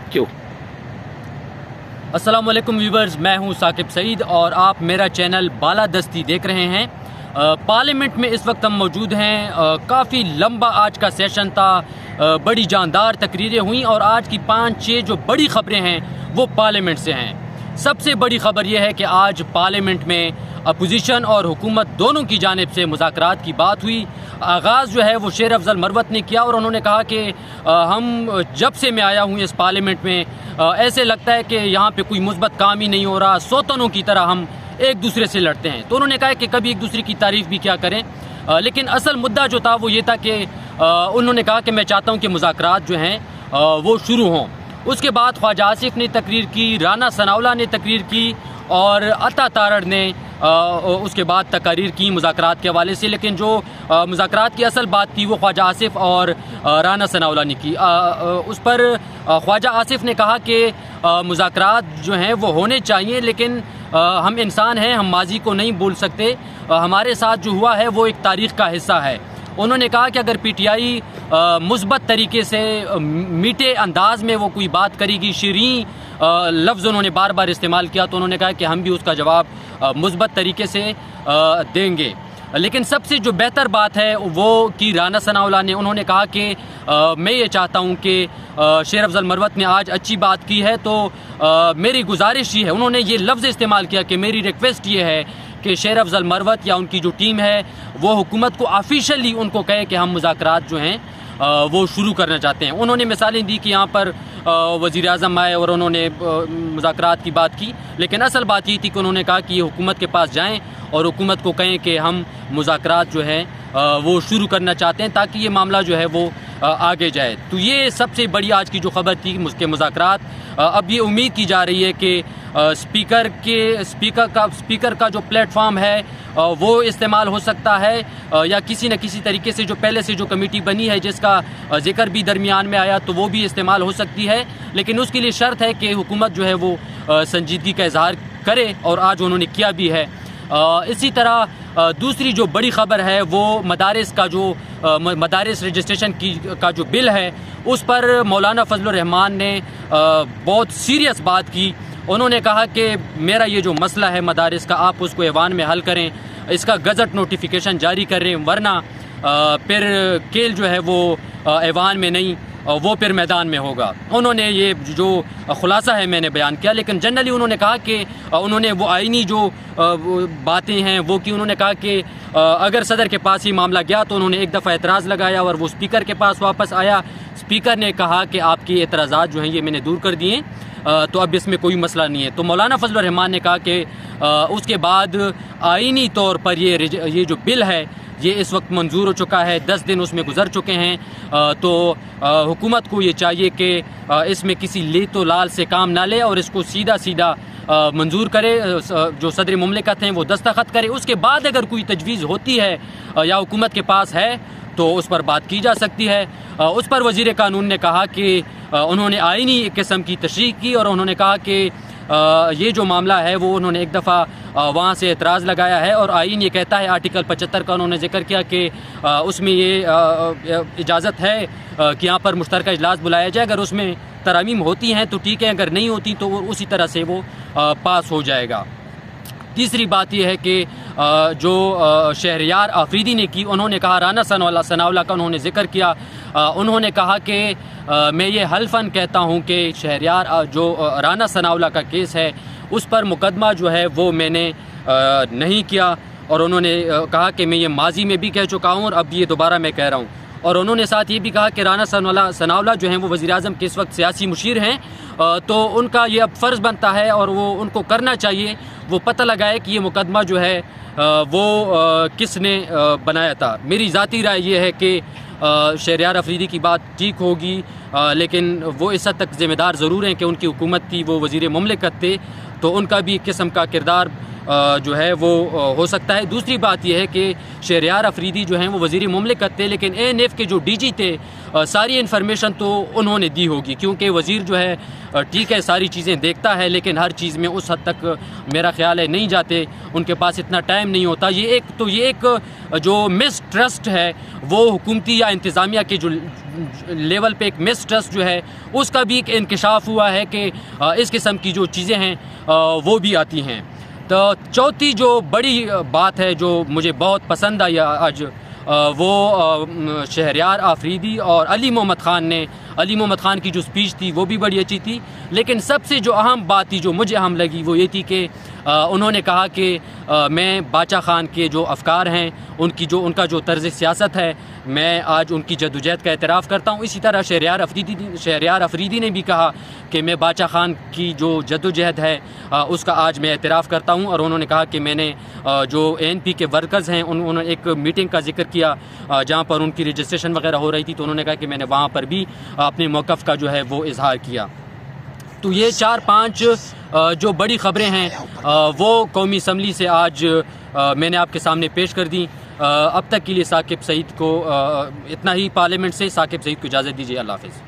Thank you. अस्सलाम वालेकुम viewers, मैं हूं साकिब सईद और आप मेरा चैनल बालादस्ती देख रहे हैं। पार्लियामेंट में इस वक्त हम मौजूद हैं। काफ़ी लंबा आज का सेशन था, बड़ी जानदार तकरीरें हुई और आज की 5-6 जो बड़ी ख़बरें हैं वो पार्लियामेंट से हैं। सबसे बड़ी ख़बर यह है कि आज पार्लियामेंट में अपोजिशन और हुकूमत दोनों की जानिब से मुज़ाकरात की बात हुई। आगाज़ जो है वो शेर अफजल मरवत ने किया और उन्होंने कहा कि हम जब से मैं आया हूँ इस पार्लियामेंट में ऐसे लगता है कि यहाँ पे कोई मुस्बत काम ही नहीं हो रहा, सौतनों की तरह हम एक दूसरे से लड़ते हैं। तो उन्होंने कहा कि कभी एक दूसरे की तारीफ़ भी क्या करें, लेकिन असल मुद्दा जो था वो ये था कि उन्होंने कहा कि मैं चाहता हूँ कि मुज़ाकरात जो हैं वो शुरू हों। उसके बाद ख्वाजा आसिफ ने तकरीर की, राना सनाउल्लाह ने तकरीर की और अता तारड़ ने उसके बाद तकारीर की मुज़ाकरात के हवाले से। लेकिन जो मुज़ाकरात की असल बात थी वो ख्वाजा आसिफ और राना सनाउल्लाह ने की। उस पर ख्वाजा आसिफ ने कहा कि मुज़ाकरात जो हैं वो होने चाहिए, लेकिन हम इंसान हैं, हम माजी को नहीं भूल सकते। हमारे साथ जो हुआ है वो एक तारीख़ का हिस्सा है। उन्होंने कहा कि अगर पीटीआई मुस्बत तरीके से मीठे अंदाज में वो कोई बात करेगी, शीरीं लफ्ज़ उन्होंने बार बार इस्तेमाल किया, तो उन्होंने कहा कि हम भी उसका जवाब मुस्बत तरीके से देंगे। लेकिन सबसे जो बेहतर बात है वो कि राना सनाउल्लाह ने, उन्होंने कहा कि मैं ये चाहता हूँ कि शेर अफजल मरवत ने आज अच्छी बात की है, तो मेरी गुजारिश ये है, उन्होंने ये लफ्ज़ इस्तेमाल किया कि मेरी रिक्वेस्ट ये है कि शेर अफजल मरवत या उनकी जो टीम है वो हुकूमत को ऑफिशियली उनको कहे कि हम मुज़ाकरात जो हैं वो शुरू करना चाहते हैं। उन्होंने मिसालें दी कि यहाँ पर वज़ीर आज़म आए और उन्होंने मुज़ाकरात की बात की, लेकिन असल बात ये थी कि उन्होंने कहा कि ये हुकूमत के पास जाएं और हुकूमत को कहें कि हम मुज़ाकरात जो है वो शुरू करना चाहते हैं ताकि ये मामला जो है वो आगे जाए। तो ये सबसे बड़ी आज की जो ख़बर थी उसके मुज़ाकरात। अब ये उम्मीद की जा रही है कि स्पीकर का जो प्लेटफॉर्म है वो इस्तेमाल हो सकता है या किसी न किसी तरीके से जो पहले से जो कमेटी बनी है जिसका जिक्र भी दरमियान में आया तो वो भी इस्तेमाल हो सकती है। लेकिन उसके लिए शर्त है कि हुकूमत जो है वो संजीदगी का इजहार करे और आज उन्होंने किया भी है। इसी तरह दूसरी जो बड़ी ख़बर है वो मदारिस का जो मदारिस रजिस्ट्रेशन का जो बिल है उस पर मौलाना फजलुर रहमान ने बहुत सीरियस बात की। उन्होंने कहा कि मेरा ये जो मसला है मदारिस का, आप उसको ऐवान में हल करें, इसका गज़ट नोटिफिकेशन जारी करें, वरना फिर केल जो है वो ऐवान में नहीं वो फिर मैदान में होगा। उन्होंने ये जो खुलासा है मैंने बयान किया, लेकिन जनरली उन्होंने कहा कि उन्होंने वो आईनी जो बातें हैं वो की। उन्होंने कहा कि अगर सदर के पास ही मामला गया तो उन्होंने एक दफ़ा एतराज़ लगाया और वो स्पीकर के पास वापस आया। स्पीकर ने कहा कि आपकी एतराज़ात जो हैं ये मैंने दूर कर दिए, तो अब इसमें कोई मसला नहीं है। तो मौलाना फजलुर रहमान ने कहा कि उसके बाद आईनी तौर पर ये जो बिल है ये इस वक्त मंजूर हो चुका है, 10 दिन उसमें गुजर चुके हैं। तो हुकूमत को ये चाहिए कि इसमें किसी लेतो लाल से काम ना ले और इसको सीधा सीधा मंजूर करे, जो सदर मुमलिकत हैं वो दस्तखत करे। उसके बाद अगर कोई तजवीज़ होती है या हुकूमत के पास है तो उस पर बात की जा सकती है। उस पर वज़ीर कानून ने कहा कि उन्होंने आईनी किस्म की तशरीह की और उन्होंने कहा कि ये जो मामला है वो उन्होंने एक दफ़ा वहाँ से एतराज़ लगाया है और आईन ये कहता है, आर्टिकल 75 का उन्होंने जिक्र किया कि उसमें ये इजाज़त है कि यहाँ पर मुश्तरका इजलास बुलाया जाए। अगर उसमें तरामीम होती हैं तो ठीक है, अगर नहीं होती तो उसी तरह से वो पास हो जाएगा। तीसरी बात यह है कि जो शहरयार आफरीदी ने की, उन्होंने कहा, राना सनाउल्लाह का उन्होंने जिक्र किया। उन्होंने कहा कि मैं ये हल्फन कहता हूँ कि शहरयार जो राना सनाउल्लाह का केस है उस पर मुकदमा जो है वो मैंने नहीं किया। और उन्होंने कहा कि मैं ये माजी में भी कह चुका हूँ और अब ये दोबारा मैं कह रहा हूँ। और उन्होंने साथ ये भी कहा कि राना सनाउल्लाह जो हैं वो वज़ीर आज़म के इस वक्त सियासी मुशीर हैं, तो उनका ये अब फ़र्ज़ बनता है और वो उनको करना चाहिए वो पता लगाए कि ये मुकदमा जो है वो किसने बनाया था। मेरी ज़ाती राय ये है कि शहरयार अफरीदी की बात ठीक होगी, लेकिन वो इस हद तक ज़िम्मेदार ज़रूर हैं कि उनकी हुकूमत थी, वो वज़ीर मुमलिकत थे, तो उनका भी एक किस्म का किरदार जो है वो हो सकता है। दूसरी बात यह है कि शहरयार अफरीदी जो हैं वो वज़ीर मुमलिकत थे, लेकिन ANF के जो DG थे सारी इन्फॉर्मेशन तो उन्होंने दी होगी, क्योंकि वज़ीर जो है ठीक है सारी चीज़ें देखता है लेकिन हर चीज़ में उस हद तक मेरा ख्याल है नहीं जाते, उनके पास इतना टाइम नहीं होता। ये एक जो मिसट्रस्ट है वो हुकूमती या इंतज़ामिया के जो لیول پہ ایک مسٹرسٹ جو ہے اس کا بھی ایک انکشاف ہوا ہے کہ اس قسم کی جو چیزیں ہیں وہ بھی آتی ہیں. تو چوتھی جو بڑی بات ہے جو مجھے بہت پسند آئی آج وہ شہریار آفریدی اور علی محمد خان نے علی محمد خان کی جو اسپیچ تھی وہ بھی بڑی اچھی تھی. لیکن سب سے جو اہم بات تھی جو مجھے اہم لگی وہ یہ تھی کہ انہوں نے کہا کہ میں باچا خان کے جو افکار ہیں ان کا جو طرز سیاست ہے میں آج ان کی جدوجہد کا اعتراف کرتا ہوں. اسی طرح شہریار افریدی نے بھی کہا کہ میں باچا خان کی جو جدوجہد ہے اس کا آج میں اعتراف کرتا ہوں. اور انہوں نے کہا کہ میں نے جو ANP کے ورکرز ہیں انہوں نے ایک میٹنگ کا ذکر کیا جہاں پر ان کی رجسٹریشن وغیرہ ہو رہی تھی, تو انہوں نے کہا کہ میں نے وہاں پر بھی اپنے موقف کا جو ہے وہ اظہار کیا. تو یہ 4-5 جو بڑی خبریں ہیں وہ قومی اسمبلی سے آج میں نے آپ کے سامنے پیش کر دیں. اب تک کے لیے ثاقب سعید کو اتنا ہی. پارلیمنٹ سے ثاقب سعید کو اجازت دیجیے. اللہ حافظ.